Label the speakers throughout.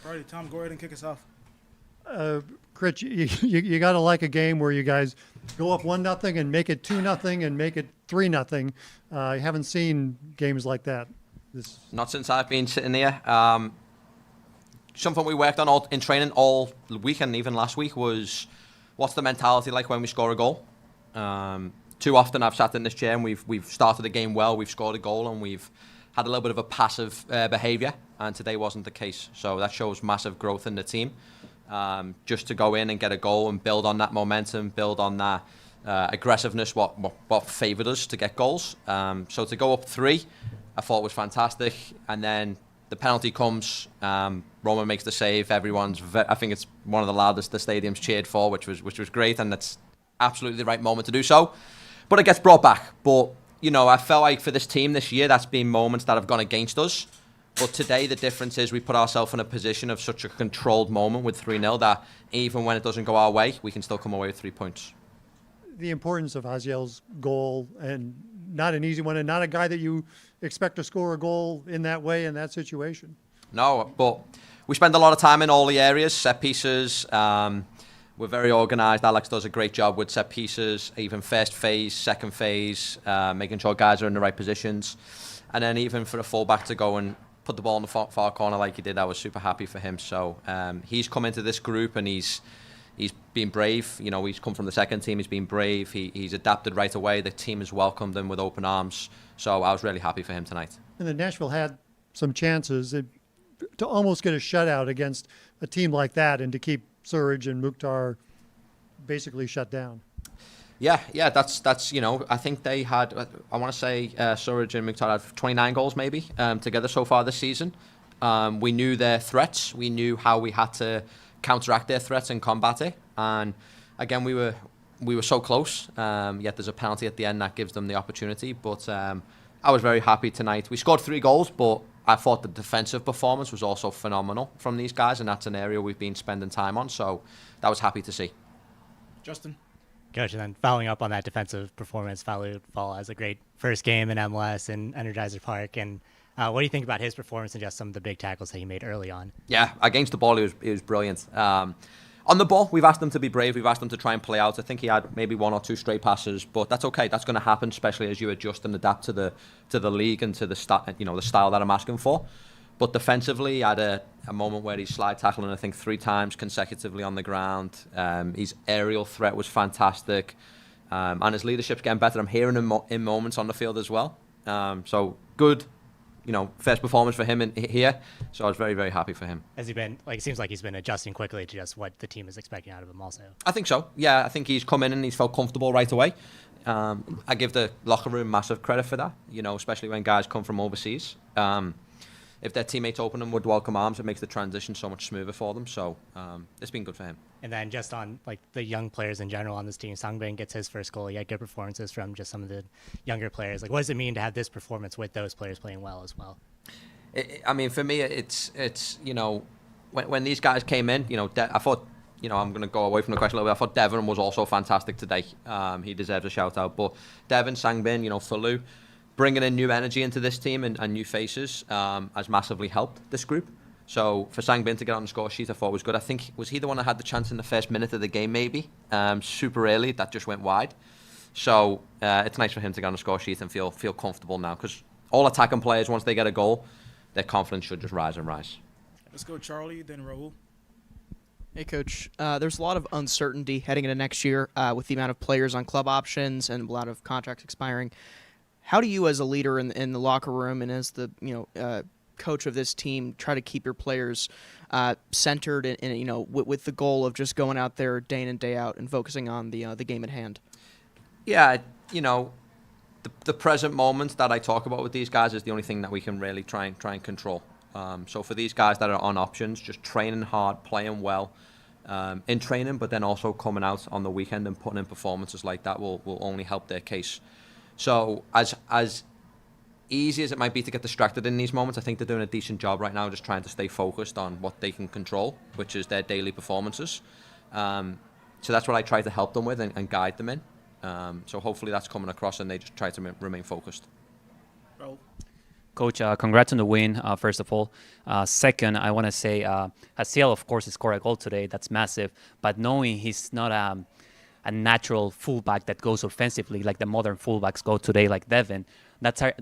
Speaker 1: Alrighty, Tom, go ahead and kick us off.
Speaker 2: Critch, you got to like a game where you guys go up 1-0 and make it 2-0 and make it 3-0. I haven't seen games like that.
Speaker 3: Not since I've been sitting here. Something we worked on in training all week and even last week was what's the mentality like when we score a goal. Too often I've sat in this chair and we've started a game well, we've scored a goal and we've had a little bit of a passive behaviour, and today wasn't the case. So that shows massive growth in the team. Just to go in and get a goal and build on that momentum, build on that aggressiveness, what favoured us to get goals. So to go up 3, I thought was fantastic. And then the penalty comes, Roman makes the save. I think it's one of the loudest the stadium's cheered for, which was great, and that's absolutely the right moment to do so. But it gets brought back. But, I felt like for this team this year, that's been moments that have gone against us. But today, the difference is we put ourselves in a position of such a controlled moment with 3-0 that even when it doesn't go our way, we can still come away with 3 points.
Speaker 2: The importance of Aziel's goal, and not an easy one, and not a guy that you expect to score a goal in that way in that situation.
Speaker 3: No, but we spend a lot of time in all the areas, set pieces. We're very organised. Alex does a great job with set pieces, even first phase, second phase, making sure guys are in the right positions. And then even for the fullback to go and put the ball in the far corner like he did, I was super happy for him. So he's come into this group and he's been brave. He's come from the second team. He's been brave. He's adapted right away. The team has welcomed him with open arms. So I was really happy for him tonight.
Speaker 2: And then Nashville had some chances to almost get a shutout against a team like that and to keep Surridge and Mukhtar basically shut down.
Speaker 3: Yeah, that's I think they had, I want to say Surridge and Mukhtar had 29 goals maybe together so far this season. We knew their threats. We knew how we had to counteract their threats and combat it. And again, we were so close. Yet there's a penalty at the end that gives them the opportunity. But I was very happy tonight. We scored 3 goals, but I thought the defensive performance was also phenomenal from these guys, and that's an area we've been spending time on. So that was happy to see.
Speaker 1: Justin.
Speaker 4: Coach, and then following up on that defensive performance, Fall has a great first game in MLS and Energizer Park. And what do you think about his performance and just some of the big tackles that he made early on?
Speaker 3: Yeah, against the ball, he was brilliant. On the ball, we've asked him to be brave. We've asked him to try and play out. I think he had maybe 1 or 2 straight passes, but that's okay. That's going to happen, especially as you adjust and adapt to the league and to the style that I'm asking for. But defensively, he had a moment where he's slide tackling, I think, 3 times consecutively on the ground. His aerial threat was fantastic. And his leadership's getting better. I'm hearing him in moments on the field as well. So good, first performance for him here. So I was very, very happy for him.
Speaker 4: Has he been, it seems like he's been adjusting quickly to just what the team is expecting out of him also.
Speaker 3: I think so. Yeah, I think he's come in and he's felt comfortable right away. I give the locker room massive credit for that, especially when guys come from overseas. If their teammates open them with welcome arms, it makes the transition so much smoother for them. So it's been good for him.
Speaker 4: And then just on the young players in general on this team, Sangbin gets his first goal. He had good performances from just some of the younger players. What does it mean to have this performance with those players playing well as well?
Speaker 3: For me, it's when these guys came in, I thought, I'm going to go away from the question a little bit. I thought Devon was also fantastic today. He deserves a shout out. But Devon, Sangbin, Falu, bringing in new energy into this team and new faces has massively helped this group. So for Sangbin to get on the score sheet, I thought was good. I think, was he the one that had the chance in the first minute of the game maybe? Super early, that just went wide. So it's nice for him to get on the score sheet and feel comfortable now, because all attacking players, once they get a goal, their confidence should just rise and rise.
Speaker 1: Let's go Charlie, then Rahul.
Speaker 5: Hey, Coach. There's a lot of uncertainty heading into next year with the amount of players on club options and a lot of contracts expiring. How do you, as a leader in the locker room and as the coach of this team, try to keep your players centered and with the goal of just going out there day in and day out and focusing on the game at hand?
Speaker 3: Yeah, the present moment that I talk about with these guys is the only thing that we can really try and control. So for these guys that are on options, just training hard, playing well in training, but then also coming out on the weekend and putting in performances like that will only help their case. So as easy as it might be to get distracted in these moments, I think they're doing a decent job right now, just trying to stay focused on what they can control, which is their daily performances. So that's what I try to help them with and guide them in. So hopefully that's coming across and they just try to remain focused.
Speaker 1: Rahul.
Speaker 6: Coach, congrats on the win, first of all. Second, I want to say Aziel, of course, scored a goal today. That's massive. But knowing he's not a natural fullback that goes offensively like the modern fullbacks go today, like Devin,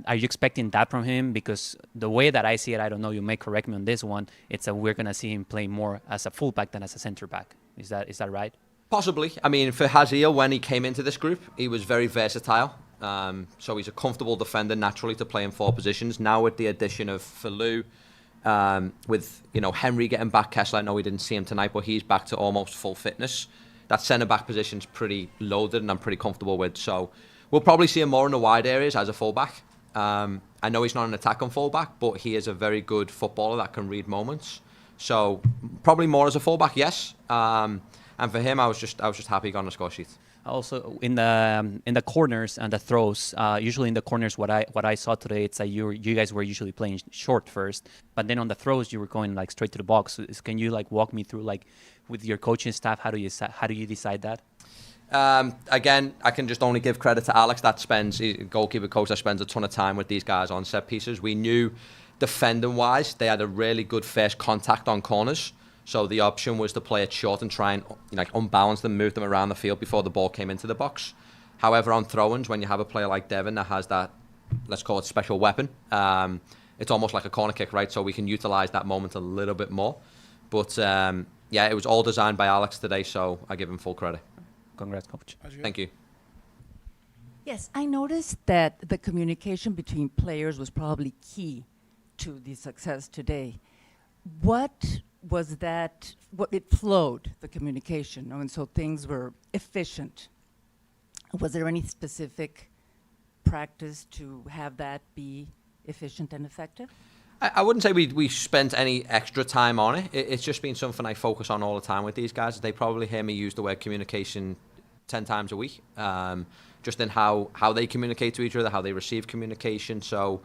Speaker 6: are you expecting that from him? Because the way that I see it, I don't know, you may correct me on this one, it's that we're going to see him play more as a fullback than as a center back. Is that right?
Speaker 3: Possibly. I mean, for Jaziel, when he came into this group, he was very versatile. So he's a comfortable defender naturally to play in 4 positions. Now with the addition of Falou, with Henry getting back, Kessler, I know we didn't see him tonight, but he's back to almost full fitness. That centre-back position's pretty loaded and I'm pretty comfortable with. So we'll probably see him more in the wide areas as a fullback. I know he's not an attacking fullback, but he is a very good footballer that can read moments. So probably more as a fullback, yes. And for him, I was just happy he got on the score sheet.
Speaker 6: Also, in the corners and the throws, usually in the corners, what I saw today, it's that you guys were usually playing short first, but then on the throws, you were going like straight to the box. Can you like walk me through like with your coaching staff, how do you decide that?
Speaker 3: Again, I can just only give credit to Alex goalkeeper coach that spends a ton of time with these guys on set pieces. We knew defending wise, they had a really good first contact on corners. So the option was to play it short and try and unbalance them, move them around the field before the ball came into the box. However, on throw-ins, when you have a player like Devin that has that, let's call it special weapon, it's almost like a corner kick, right? So we can utilise that moment a little bit more. But it was all designed by Alex today, so I give him full credit.
Speaker 6: Congrats, coach.
Speaker 3: Thank you.
Speaker 7: Yes, I noticed that the communication between players was probably key to the success today. What was that, it flowed, the communication, and so things were efficient. Was there any specific practice to have that be efficient and effective?
Speaker 3: I wouldn't say we spent any extra time on it. It's just been something I focus on all the time with these guys. They probably hear me use the word communication 10 times a week, just in how they communicate to each other, how they receive communication. So,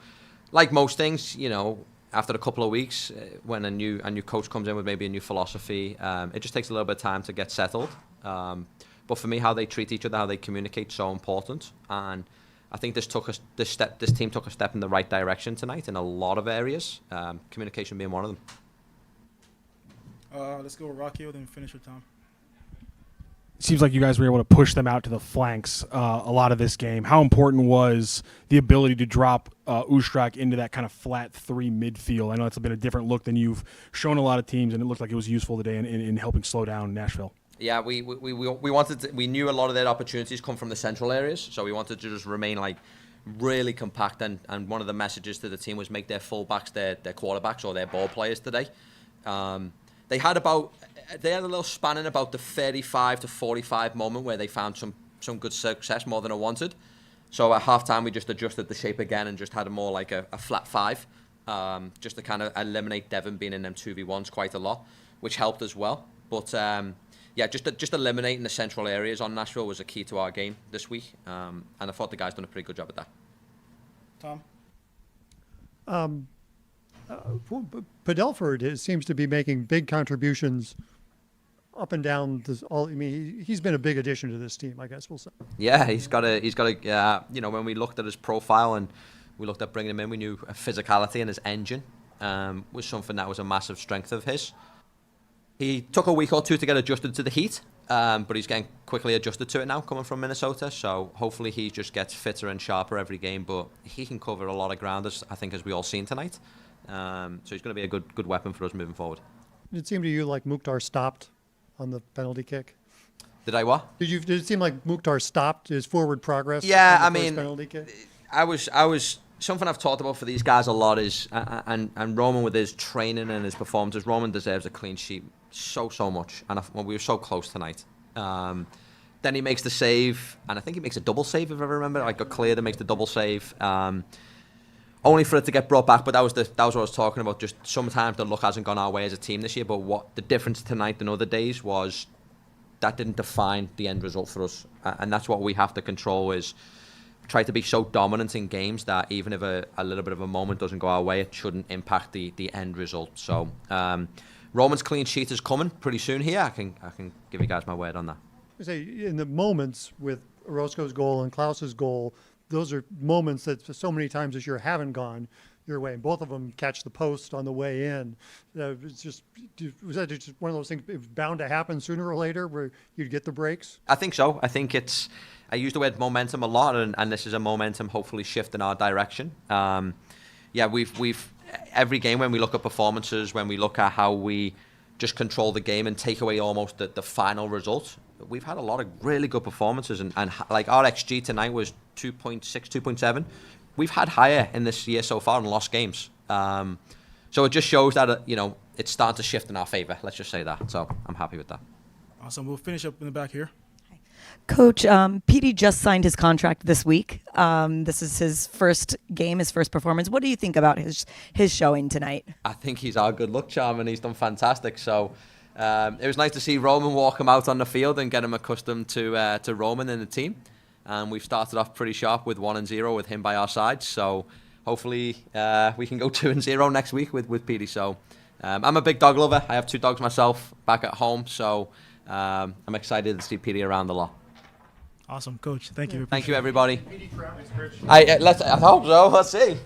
Speaker 3: like most things, after a couple of weeks, when a new coach comes in with maybe a new philosophy, it just takes a little bit of time to get settled. But for me, how they treat each other, how they communicate, so important. And I think this team took a step in the right direction tonight in a lot of areas. Communication being one of them.
Speaker 1: Let's go with Rocky, then finish with Tom.
Speaker 8: Seems like you guys were able to push them out to the flanks a lot of this game. How important was the ability to drop Ustrak into that kind of flat 3 midfield? I know it's been a different look than you've shown a lot of teams, and it looked like it was useful today in helping slow down Nashville.
Speaker 3: Yeah, we we knew a lot of their opportunities come from the central areas, so we wanted to just remain like really compact. And one of the messages to the team was make their fullbacks their quarterbacks or their ball players today. They had a little span in about the 35 to 45 moment where they found some good success, more than I wanted. So at halftime we just adjusted the shape again and just had a more like a flat 5, just to kind of eliminate Devin being in them 2v1s quite a lot, which helped as well. But just eliminating the central areas on Nashville was a key to our game this week, and I thought the guys done a pretty good job at that.
Speaker 1: Tom?
Speaker 2: Padelford seems to be making big contributions up and down. He's been a big addition to this team, I guess we'll say.
Speaker 3: Yeah, he's got a. When we looked at his profile and we looked at bringing him in, we knew physicality and his engine was something that was a massive strength of his. He took a week or two to get adjusted to the heat, but he's getting quickly adjusted to it now, coming from Minnesota. So hopefully he just gets fitter and sharper every game. But he can cover a lot of ground, as we all seen tonight. So he's going to be a good weapon for us moving forward.
Speaker 2: Did it seem to you like Mukhtar stopped on the penalty kick?
Speaker 3: Did I what?
Speaker 2: Did it seem like Mukhtar stopped his forward progress?
Speaker 3: Yeah,
Speaker 2: on the first penalty kick?
Speaker 3: I was something I've talked about for these guys a lot is and Roman with his training and his performances. Roman deserves a clean sheet so much, and we were so close tonight. Then he makes the save, and I think he makes a double save if I remember. I got cleared and makes the double save. Only for it to get brought back, but that was what I was talking about. Just sometimes the luck hasn't gone our way as a team this year, but what the difference tonight than other days was that didn't define the end result for us, and that's what we have to control, is try to be so dominant in games that even if a little bit of a moment doesn't go our way, it shouldn't impact the end result. So Roman's clean sheet is coming pretty soon here. I can give you guys my word on that.
Speaker 2: I say, in the moments with Orozco's goal and Klauss's goal, those are moments that so many times this year haven't gone your way, and both of them catch the post on the way in. It's just was that just one of those things? It was bound to happen sooner or later, where you'd get the breaks.
Speaker 3: I think so. I think it's. I use the word momentum a lot, and this is a momentum hopefully shift in our direction. Yeah, we've every game when we look at performances, when we look at how we just control the game and take away almost the final result, we've had a lot of really good performances, and like our XG tonight was 2.6, 2.7. We've had higher in this year so far and lost games. So it just shows that, it's starting to shift in our favor. Let's just say that. So I'm happy with that.
Speaker 1: Awesome. We'll finish up in the back here.
Speaker 9: Coach, PD just signed his contract this week. This is his first game, his first performance. What do you think about his showing tonight?
Speaker 3: I think he's our good luck charm, and he's done fantastic. So it was nice to see Roman walk him out on the field and get him accustomed to Roman in the team. And we've started off pretty sharp with 1-0 with him by our side. So hopefully we can go 2-0 next week with PD. So I'm a big dog lover. I have 2 dogs myself back at home. So I'm excited to see PD around a lot.
Speaker 1: Awesome, Coach. Thank you.
Speaker 3: Thank you, everybody. I hope so. Let's see.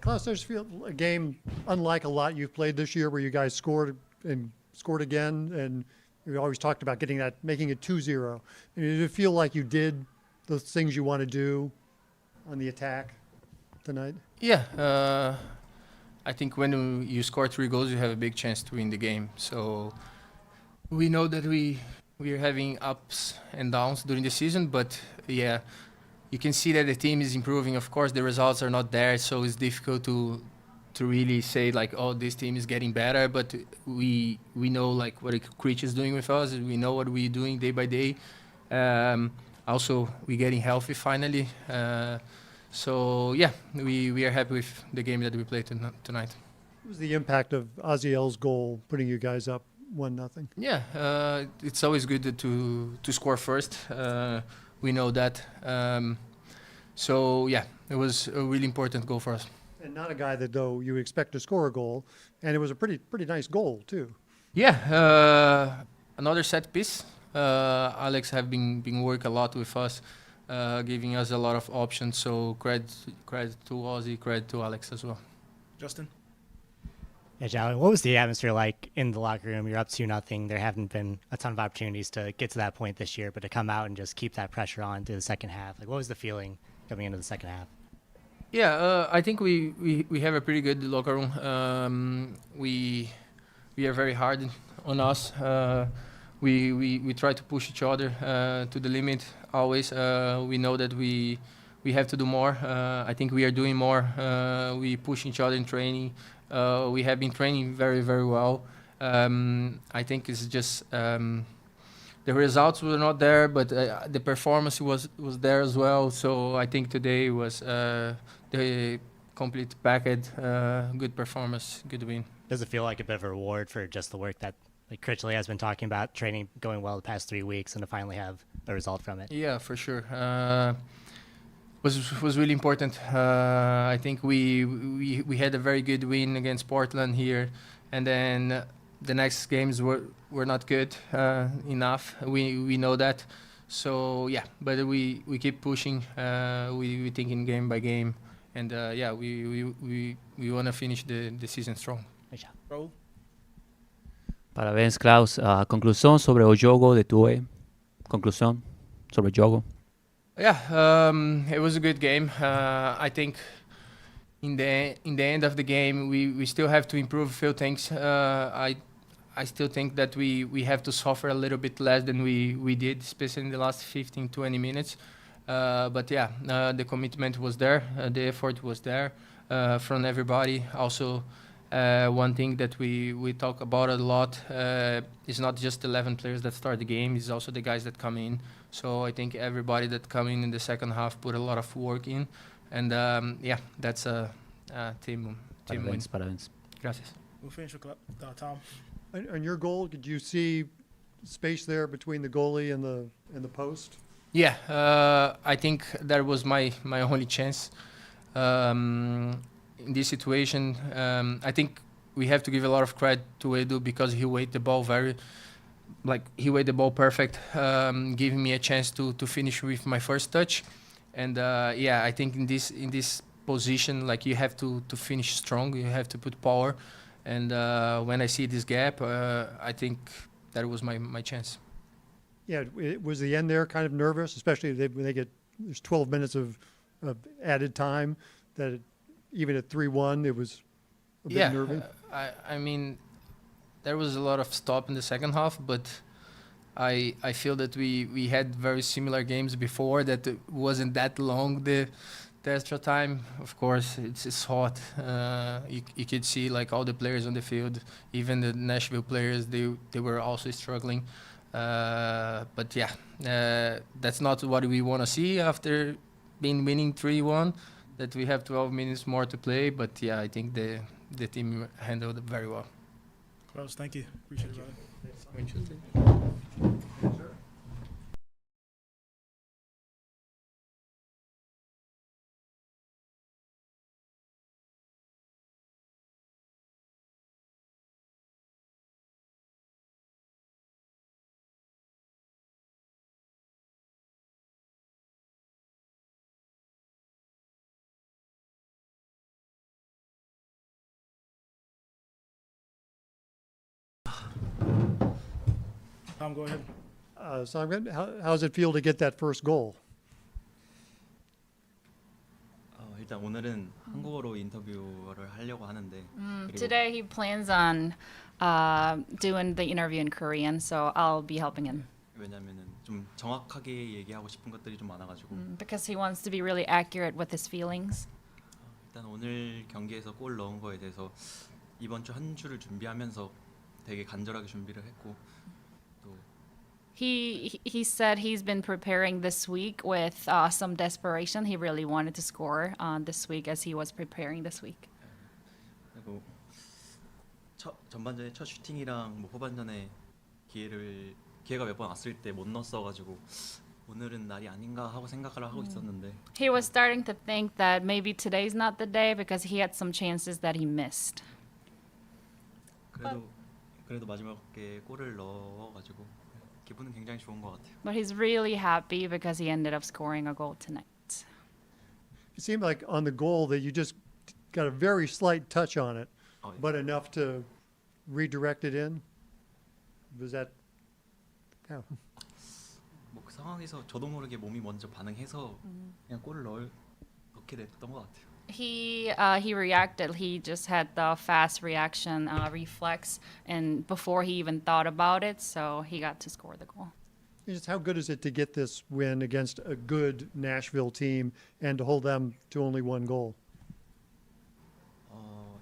Speaker 2: Klauss, I just feel a game unlike a lot you've played this year where you guys scored and scored again, and we always talked about making it 2-0. And did it feel like you did the things you want to do on the attack tonight?
Speaker 10: Yeah, I think when you score 3 goals, you have a big chance to win the game. So we know that we are having ups and downs during the season, but yeah, you can see that the team is improving. Of course, the results are not there, so it's difficult to really say like, oh, this team is getting better. But we know like what Critchley is doing with us. We know what we're doing day by day. Also, we're getting healthy finally. So yeah, we are happy with the game that we played tonight.
Speaker 2: What was the impact of Aziel's goal putting you guys up 1-0?
Speaker 10: Yeah, it's always good to score first. We know that. So yeah, it was a really important goal for us.
Speaker 2: And not a guy that, though, you expect to score a goal, and it was a pretty nice goal too.
Speaker 10: Yeah, another set piece. Alex have been work a lot with us, giving us a lot of options. So credit to Ozzy, credit to Alex as well.
Speaker 1: Justin?
Speaker 4: Yeah, Jaziel, what was the atmosphere like in the locker room? You're up 2-0. There haven't been a ton of opportunities to get to that point this year, but to come out and just keep that pressure on through the second half. Like, what was the feeling coming into the second half?
Speaker 10: Yeah, I think we have a pretty good locker room. We are very hard on us. We try to push each other to the limit always. We know that we have to do more. I think we are doing more. We push each other in training. We have been training very, very well. I think it's just the results were not there, but the performance was there as well. So I think today was the complete package. Good performance, good win.
Speaker 4: Does it feel like a bit of a reward for just the work that like Critchley has been talking about, training going well the past 3 weeks, and to finally have a result from it?
Speaker 10: Yeah, for sure. Was really important. I think we had a very good win against Portland here, and then the next games were not good enough. We know that. So yeah, but we keep pushing. We thinking game by game, and yeah, we want to finish the season strong.
Speaker 1: Raul?
Speaker 6: Parabéns, Klauss. Conclusión sobre o jogo de Tue. Conclusión sobre o jogo.
Speaker 10: Yeah, it was a good game. I think in the end of the game, we still have to improve a few things. I still think that we have to suffer a little bit less than we did, especially in the last 15-20 minutes. But yeah, the commitment was there, the effort was there from everybody. Also, one thing that we talk about a lot is not just 11 players that start the game, it's also the guys that come in. So I think everybody that come in the second half put a lot of work in, and yeah, that's a team win.
Speaker 6: Parabéns.
Speaker 10: Gracias.
Speaker 1: We'll finish with Tom.
Speaker 2: On your goal, did you see space there between the goalie and the post?
Speaker 10: Yeah, I think that was my only chance. In this situation, I think we have to give a lot of credit to Edu because he weighed the ball perfect, giving me a chance to finish with my first touch. And yeah, I think in this position, like you have to finish strong, you have to put power. And when I see this gap, I think that was my chance.
Speaker 2: Yeah, was the end there kind of nervous, especially when there's 12 minutes of added time, that even at 3-1, it was a bit nervy?
Speaker 10: I mean, there was a lot of stop in the second half, but I feel that we had very similar games before, that it wasn't that long, the extra time. Of course, it's hot. You could see like all the players on the field, even the Nashville players, they were also struggling. But yeah, that's not what we want to see after winning 3-1, that we have 12 minutes more to play. But yeah, I think the team handled it very well.
Speaker 1: Klauss, thank you. Appreciate it, brother. Tom, go ahead.
Speaker 2: Sangbin, how does it feel to get that first goal?
Speaker 11: 일단 오늘은 한국어로 인터뷰를 하려고 하는데 그리고
Speaker 12: Today he plans on doing the interview in Korean, so I'll be helping him
Speaker 11: 왜냐면은 좀 정확하게 얘기하고 싶은 것들이 좀 많아가지고
Speaker 12: because he wants to be really accurate with his feelings.
Speaker 11: 일단 오늘 경기에서 골 넣은 거에 대해서 이번 주 한 주를 준비하면서 되게 간절하게 준비를 했고 또
Speaker 12: He said he's been preparing this week with some desperation. He really wanted to score this week as he was preparing this week.
Speaker 11: 그리고 전반전에 첫 슈팅이랑 뭐 후반전에 기회가 몇 번 왔을 때 못 넣었어가지고 오늘은 날이 아닌가 하고 생각을 하고 있었는데
Speaker 12: He was starting to think that maybe today's not the day because he had some chances that he missed.
Speaker 11: 그래도 마지막에 골을 넣어가지고 기분은 굉장히 좋은 것 같아요.
Speaker 12: But he's really happy because he ended up scoring a goal tonight.
Speaker 2: It seemed like on the goal that you just got a very slight touch on it, but enough to redirect it in. Was that? Yeah.
Speaker 11: 뭐그 상황에서 저도 모르게 몸이 먼저 반응해서 그냥 골을 넣게 됐던 것 같아요.
Speaker 12: He reacted. He just had the fast reaction reflex, and before he even thought about it, so he got to score the goal.
Speaker 2: Just how good is it to get this win against a good Nashville team and to hold them to only one goal?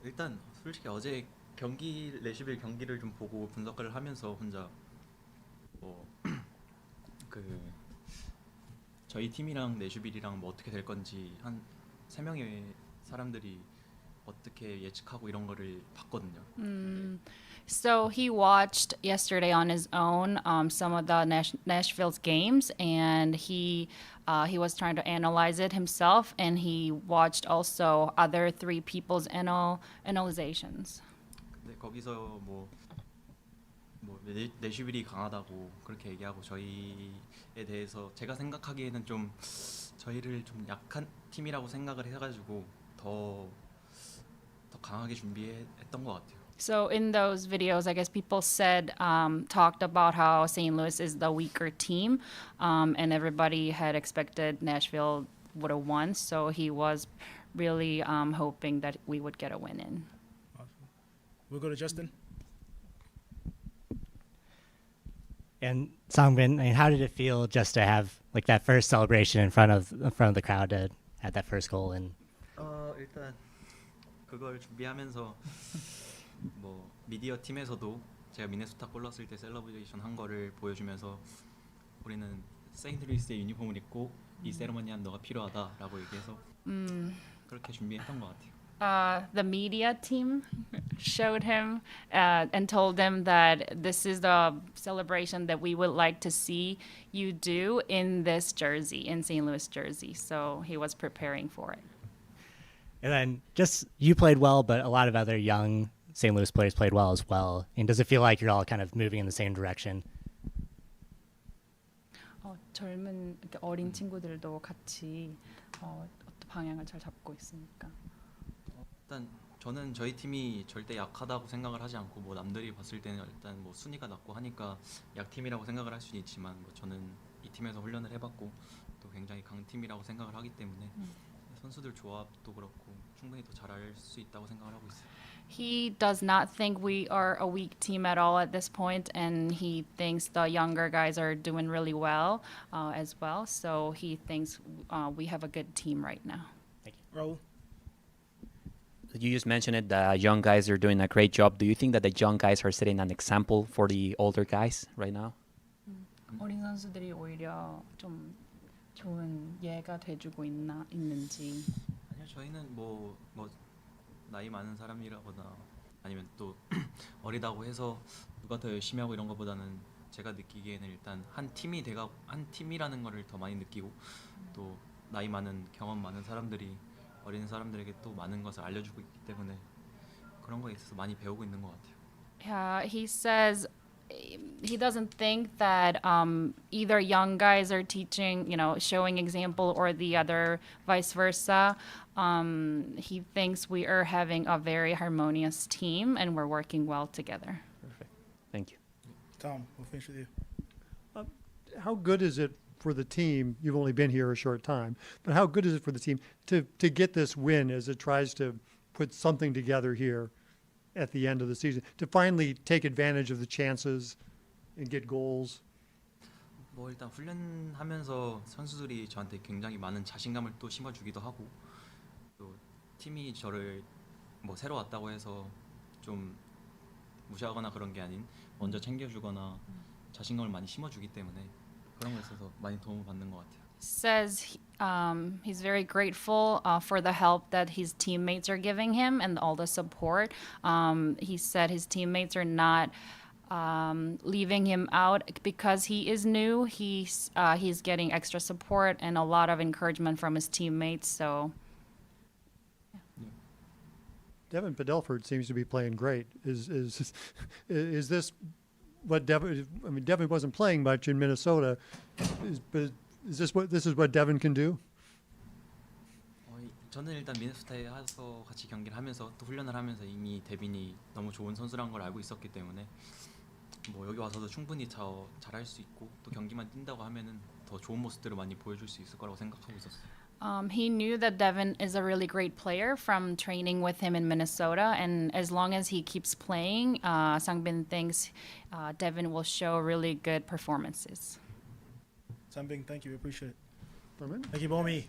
Speaker 11: 일단 솔직히 어제 내슈빌 경기를 좀 보고 분석을 하면서 혼자 그 저희 팀이랑 내슈빌이랑 뭐 어떻게 될 건지 한 3명의 사람들이 어떻게 예측하고 이런 거를 봤거든요.
Speaker 12: So he watched yesterday on his own some of the Nashville's games, and he was trying to analyze it himself, and he watched also other three people's analyzations.
Speaker 11: 근데 거기서 뭐 내슈빌이 강하다고 그렇게 얘기하고 저희에 대해서 제가 생각하기에는 좀 저희를 좀 약한 팀이라고 생각을 해가지고 더 강하게 준비했던 것 같아요.
Speaker 12: So in those videos, I guess people said, talked about how St. Louis is the weaker team, and everybody had expected Nashville would have won. So he was really hoping that we would get a win in.
Speaker 1: Awesome. We'll go to Justin.
Speaker 4: And Sangbin, I mean, how did it feel just to have like that first celebration in front of the crowd to have that first goal? And
Speaker 11: 일단 그걸 준비하면서 뭐 미디어 팀에서도 제가 미네소타 골 넣었을 때 셀러브레이션 한 거를 보여주면서 우리는 세인트루이스의 유니폼을 입고 이 세레머니한 너가 필요하다라고 얘기해서 그렇게 준비했던 것 같아요.
Speaker 12: The media team showed him and told him that this is the celebration that we would like to see you do in this jersey, in St. Louis jersey. So he was preparing for it.
Speaker 4: And then just you played well, but a lot of other young St. Louis players played well as well. And does it feel like you're all kind of moving in the same direction?
Speaker 12: 젊은 어린 친구들도 같이 어떤 방향을 잘 잡고 있으니까.
Speaker 11: 일단 저는 저희 팀이 절대 약하다고 생각을 하지 않고 뭐 남들이 봤을 때는 일단 뭐 순위가 낮고 하니까 약팀이라고 생각을 할 수는 있지만 뭐 저는 이 팀에서 훈련을 해봤고 또 굉장히 강팀이라고 생각을 하기 때문에 선수들 조합도 그렇고 충분히 더 잘할 수 있다고 생각을 하고 있어요.
Speaker 12: He does not think we are a weak team at all at this point, and he thinks the younger guys are doing really well as well. So he thinks we have a good team right now.
Speaker 4: Thank you.
Speaker 1: Raul.
Speaker 6: You just mentioned it. The young guys are doing a great job. Do you think that the young guys are setting an example for the older guys right now?
Speaker 12: 어린 선수들이 오히려 좀 좋은 예가 돼주고 있는지.
Speaker 11: 아니요, 저희는 뭐 나이 많은 사람이라거나 아니면 또 어리다고 해서 누가 더 열심히 하고 이런 것보다는 제가 느끼기에는 일단 한 팀이라는 거를 더 많이 느끼고 또 나이 많은 경험 많은 사람들이 어린 사람들에게 또 많은 것을 알려주고 있기 때문에 그런 거에 있어서 많이 배우고 있는 것 같아요.
Speaker 12: He says he doesn't think that either young guys are teaching, showing example, or the other vice versa. He thinks we are having a very harmonious team and we're working well together.
Speaker 6: Perfect. Thank you.
Speaker 1: Tom, we'll finish with you.
Speaker 2: how good is it for the team? You've only been here a short time, but how good is it for the team to get this win as it tries to put something together here at the end of the season, to finally take advantage of the chances and get goals?
Speaker 11: 뭐 일단 훈련하면서 선수들이 저한테 굉장히 많은 자신감을 또 심어주기도 하고, 또 팀이 저를 뭐 새로 왔다고 해서 좀 무시하거나 그런 게 아닌 먼저 챙겨주거나 자신감을 많이 심어주기 때문에 그런 거에 있어서 많이 도움을 받는 것 같아요.
Speaker 12: Says he's very grateful for the help that his teammates are giving him and all the support. He said his teammates are not leaving him out because he is new. He's getting extra support and a lot of encouragement from his teammates. So
Speaker 2: Devin Padelford seems to be playing great. Is this what Devin? I mean, Devin wasn't playing much in Minnesota. But is this what Devin can do?
Speaker 11: 저는 일단 미네소타에 와서 같이 경기를 하면서 또 훈련을 하면서 이미 데빈이 너무 좋은 선수란 걸 알고 있었기 때문에 뭐 여기 와서도 충분히 잘할 수 있고 또 경기만 뛴다고 하면은 더 좋은 모습들을 많이 보여줄 수 있을 거라고 생각하고 있었어요.
Speaker 12: he knew that Devin is a really great player from training with him in Minnesota, and as long as he keeps playing, Sangbin thinks Devin will show really good performances.
Speaker 1: Sangbin, thank you. We appreciate it.
Speaker 2: Berman?
Speaker 1: Thank you, Bomi.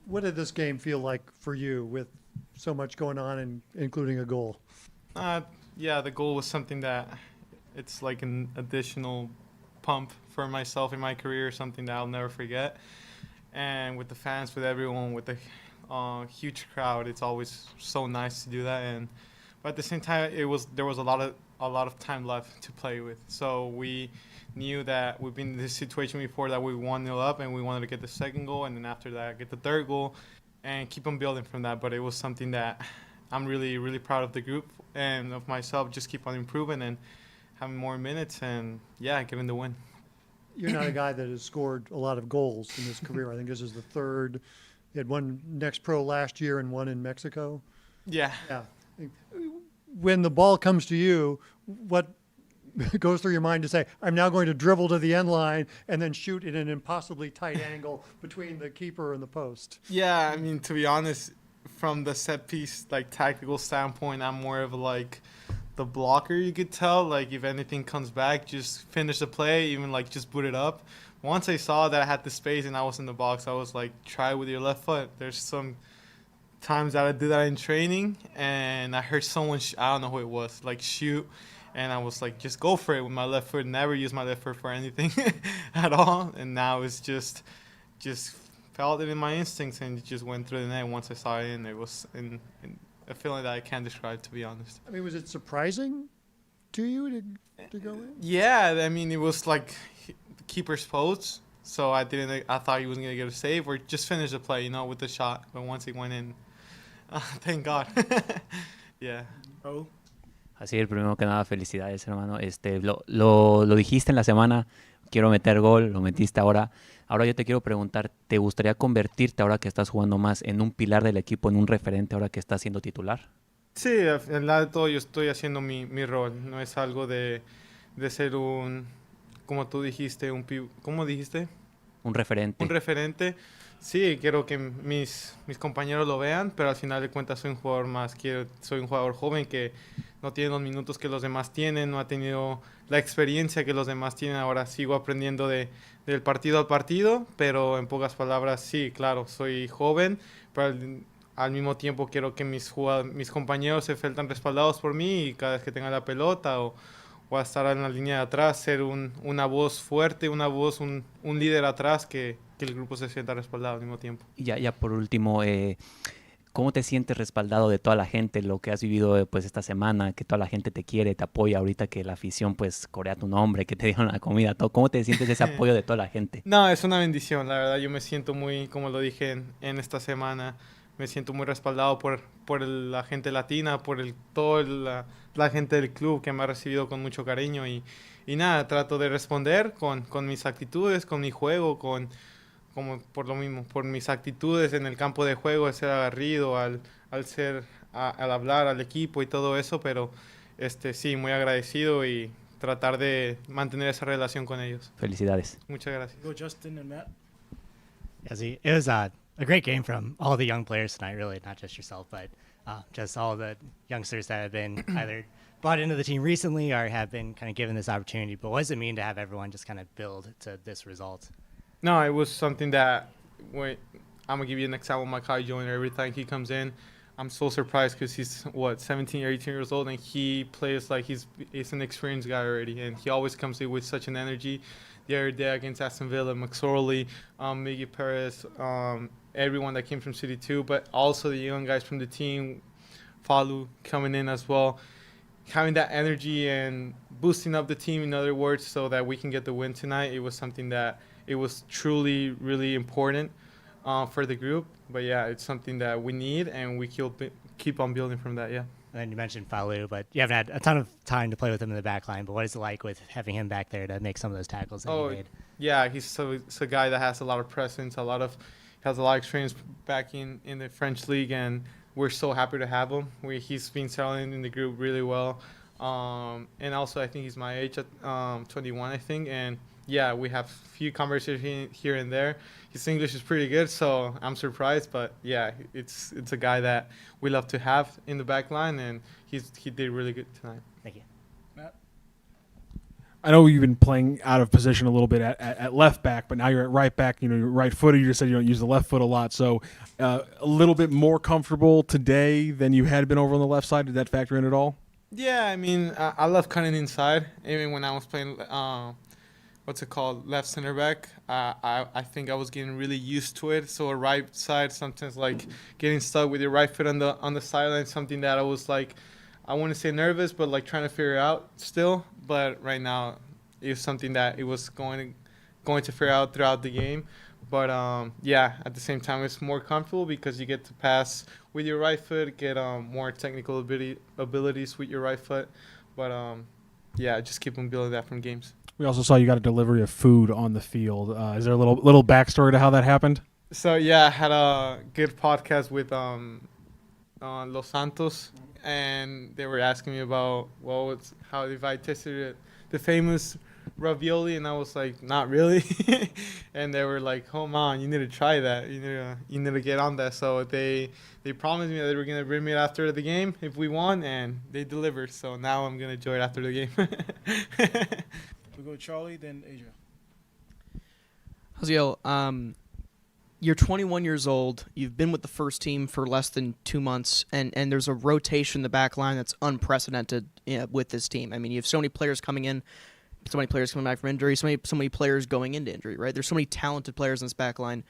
Speaker 2: What did this game feel like for you with so much going on and including a goal?
Speaker 13: Yeah, the goal was something that it's like an additional pump for myself in my career, something that I'll never forget. And with the fans, with everyone, with the huge crowd, it's always so nice to do that. But at the same time, there was a lot of time left to play with. So we knew that we've been in this situation before, that we 1-0 up and we wanted to get the second goal, and then after that get the third goal and keep on building from that. But it was something that I'm really, really proud of the group and of myself, just keep on improving and having more minutes and, yeah, getting the win.
Speaker 2: You're not a guy that has scored a lot of goals in his career. I think this is the third. You had one next pro last year and one in Mexico.
Speaker 13: Yeah.
Speaker 2: Yeah. When the ball comes to you, what goes through your mind to say, I'm now going to dribble to the end line and then shoot in an impossibly tight angle between the keeper and the post?
Speaker 13: Yeah, I mean, to be honest, from the set piece, like, tactical standpoint, I'm more of like the blocker, you could tell. Like, if anything comes back, just finish the play, even like just put it up. Once I saw that I had the space and I was in the box, I was like, try with your left foot. There's some times that I did that in training and I heard someone, I don't know who it was, like shoot. And I was like, just go for it with my left foot. Never use my left foot for anything at all. And now it's just felt it in my instincts and it just went through the net. Once I saw it, and it was in a feeling that I can't describe, to be honest.
Speaker 2: I mean, was it surprising to you to go in?
Speaker 13: Yeah, I mean, it was like the keeper's post. So I thought he wasn't going to get a save or just finish the play, with the shot. But once he went in, thank God. Yeah.
Speaker 1: Oh.
Speaker 6: Aziel, primero que nada, felicidades, hermano. Lo dijiste en la semana, quiero meter gol, lo metiste ahora. Ahora yo te quiero preguntar, ¿te gustaría convertirte, ahora que estás jugando más, en un pilar del equipo, en un referente, ahora que estás siendo titular?
Speaker 13: Sí, al lado de todo yo estoy haciendo mi rol. No es algo de ser como tú dijiste, ¿cómo dijiste?
Speaker 6: Un referente.
Speaker 13: Un referente. Sí, quiero que mis compañeros lo vean, pero al final de cuentas soy un jugador más. Soy un jugador joven que no tiene los minutos que los demás tienen, no ha tenido la experiencia que los demás tienen. Ahora sigo aprendiendo del partido al partido, pero en pocas palabras, sí, claro, soy joven, pero al mismo tiempo quiero que mis compañeros se sientan respaldados por mí y cada vez que tenga la pelota o a estar en la línea de atrás, ser una voz fuerte, un líder atrás que el grupo se sienta respaldado al mismo tiempo.
Speaker 6: Y ya por último, ¿Cómo te sientes respaldado de toda la gente, lo que has vivido pues esta semana, que toda la gente te quiere, te apoya ahorita que la afición pues corea tu nombre, que te dieron la comida, todo? ¿Cómo te sientes ese apoyo de toda la gente?
Speaker 13: No, es una bendición, la verdad. Yo me siento muy, como lo dije en esta semana, me siento muy respaldado por la gente latina, por toda la gente del club que me ha recibido con mucho cariño. Y nada, trato de responder con mis actitudes, con mi juego, como por lo mismo, por mis actitudes en el campo de juego, al ser agarrido, al hablar al equipo y todo eso, pero sí, muy agradecido y tratar de mantener esa relación con ellos.
Speaker 6: Felicidades.
Speaker 13: Muchas gracias.
Speaker 1: Go Justin and Matt.
Speaker 4: Yeah, see, it was a great game from all the young players tonight, really, not just yourself, but just all the youngsters that have been either brought into the team recently or have been kind of given this opportunity. But what does it mean to have everyone just kind of build to this result?
Speaker 13: No, it was something that I'm gonna give you an example. My Kai Joyner, every time he comes in, I'm so surprised because he's 17 or 18 years old, and he plays like he's an experienced guy already, and he always comes in with such an energy. The other day against Aston Villa, McSorley, Miguel Perez, everyone that came from City 2, but also the young guys from the team, Falu coming in as well, having that energy and boosting up the team, in other words, so that we can get the win tonight. It was something that it was truly, really important for the group. But yeah, it's something that we need, and we keep on building from that, yeah.
Speaker 4: And then you mentioned Falu, but you haven't had a ton of time to play with him in the back line. But what is it like with having him back there to make some of those tackles that he made?
Speaker 13: Yeah, he's a guy that has a lot of presence, has a lot of experience back in the French league, and we're so happy to have him. He's been settling in the group really well. And also, I think he's my age at 21, I think. And yeah, we have a few conversations here and there. His English is pretty good, so I'm surprised. But yeah, it's a guy that we love to have in the back line, and he did really good tonight.
Speaker 4: Thank you.
Speaker 1: Matt.
Speaker 8: I know you've been playing out of position a little bit at left back, but now you're at right back. You know, you're right footed. You just said you don't use the left foot a lot, so a little bit more comfortable today than you had been over on the left side. Did that factor in at all?
Speaker 13: Yeah, I mean, I love cutting inside. Even when I was playing, left center back, I think I was getting really used to it. So a right side, sometimes like getting stuck with your right foot on the sideline, something that I was like, I wouldn't say nervous, but like trying to figure out still. But right now, it was something that it was going to figure out throughout the game. But yeah, at the same time, it's more comfortable because you get to pass with your right foot, get more technical abilities with your right foot. But yeah, just keep on building that from games.
Speaker 8: We also saw you got a delivery of food on the field. Is there a little backstory to how that happened?
Speaker 13: So yeah, I had a good podcast with Los Santos, and they were asking me about if I tasted the famous ravioli, and I was like, not really. And they were like, come on, you need to try that. You need to get on that. So they promised me that they were gonna bring me it after the game if we won, and they delivered. So now I'm gonna enjoy it after the game.
Speaker 1: We go Charlie, then Asia.
Speaker 5: Jaziel, you're 21 years old. You've been with the first team for less than 2 months, and there's a rotation in the back line that's unprecedented with this team. I mean, you have so many players coming in, so many players coming back from injury, so many players going into injury, right? There's so many talented players in this back line.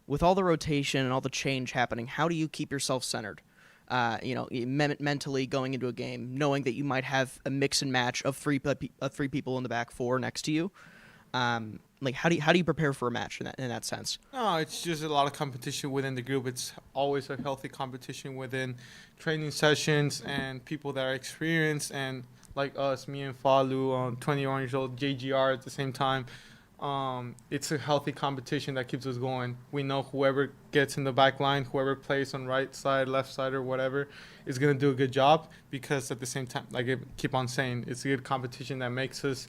Speaker 5: With all the rotation and all the change happening, how do you keep yourself centered? Mentally going into a game, knowing that you might have a mix and match of three people in the back four next to you. Like how do you prepare for a match in that sense?
Speaker 13: No, it's just a lot of competition within the group. It's always a healthy competition within training sessions and people that are experienced and like us, me and Falu, 21 years old, JGR at the same time. It's a healthy competition that keeps us going. We know whoever gets in the back line, whoever plays on right side, left side, or whatever, is going to do a good job because at the same time, like I keep on saying, it's a good competition that makes us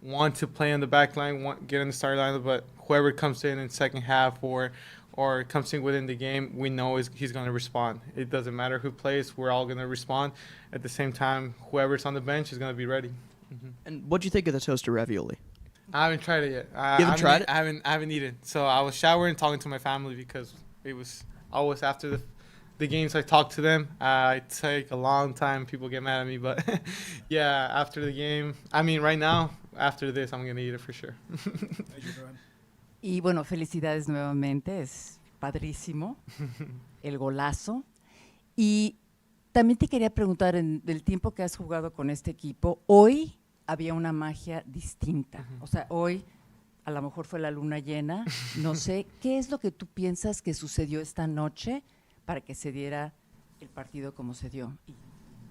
Speaker 13: want to play in the back line, get in the starting line, but whoever comes in second half or comes in within the game, we know he's going to respond. It doesn't matter who plays, we're all going to respond. At the same time, whoever's on the bench is going to be ready. Mm-hmm.
Speaker 5: And what do you think of the toaster ravioli?
Speaker 13: I haven't tried it yet.
Speaker 5: You haven't tried it?
Speaker 13: I haven't eaten. So I was showering, talking to my family because it was always after the games I talk to them. It take a long time. People get mad at me, but yeah, after the game. I mean, right now, after this, I'm gonna eat it for sure.
Speaker 7: Y bueno, felicidades nuevamente, es padrísimo el golazo. Y también te quería preguntar, en del tiempo que has jugado con este equipo, hoy había una magia distinta. O sea, hoy a lo mejor fue la luna llena, no sé. ¿Qué es lo que tú piensas que sucedió esta noche para que se diera el partido como se dio y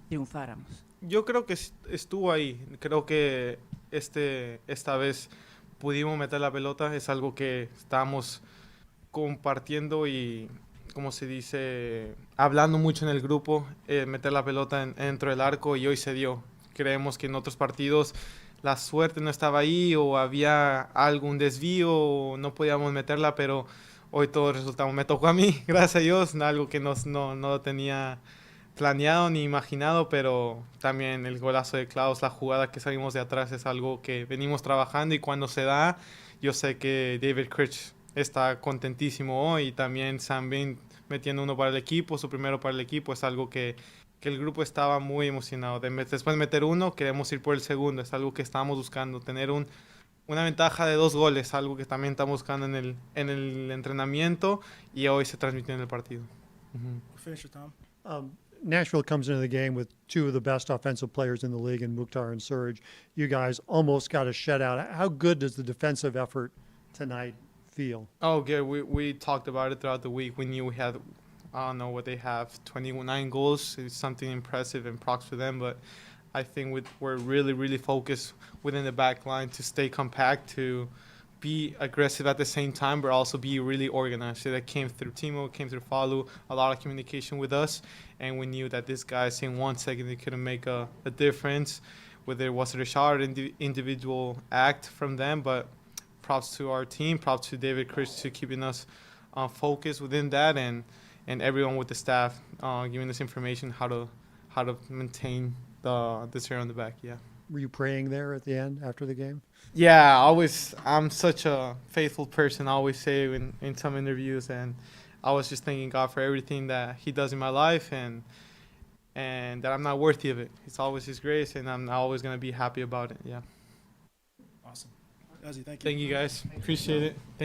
Speaker 7: triunfáramos?
Speaker 13: Yo creo que estuvo ahí. Creo que esta vez pudimos meter la pelota. Es algo que estábamos compartiendo y, como se dice, hablando mucho en el grupo, meter la pelota dentro del arco, y hoy se dio. Creemos que en otros partidos la suerte no estaba ahí o había algún desvío o no podíamos meterla, pero hoy todo resultado me tocó a mí, gracias a Dios, algo que no lo tenía planeado ni imaginado, pero también el golazo de Klauss, la jugada que salimos de atrás es algo que venimos trabajando, y cuando se da, yo sé que David Critchley está contentísimo hoy, y también Sangbin metiendo uno para el equipo, su primero para el equipo, es algo que el grupo estaba muy emocionado. Después de meter uno, queremos ir por el segundo, es algo que estábamos buscando, tener una ventaja de 2 goles, algo que también estamos buscando en el entrenamiento, y hoy se transmitió en el partido.
Speaker 1: Finish it, Tom.
Speaker 2: Nashville comes into the game with 2 of the best offensive players in the league in Mukhtar and Serge. You guys almost got a shutout. How good does the defensive effort tonight feel?
Speaker 13: Oh, good. We talked about it throughout the week. We knew we had, I don't know what they have, 29 goals. It's something impressive, and props for them. But I think we're really, really focused within the back line to stay compact, to be aggressive at the same time, but also be really organized. So that came through Timo, came through Falu, a lot of communication with us. And we knew that these guys, in 1 second, they couldn't make a difference, whether it was a shot or individual act from them. But props to our team, props to David Chris to keeping us focused within that, and everyone with the staff giving us information how to maintain the zero on the back. Yeah.
Speaker 2: Were you praying there at the end after the game?
Speaker 13: Yeah, I'm such a faithful person. I always say in some interviews, and I was just thanking God for everything that He does in my life, and that I'm not worthy of it. It's always His grace, and I'm always gonna be happy about it. Yeah.
Speaker 1: Awesome. Ozzy, thank you.
Speaker 13: Thank you guys. Appreciate it.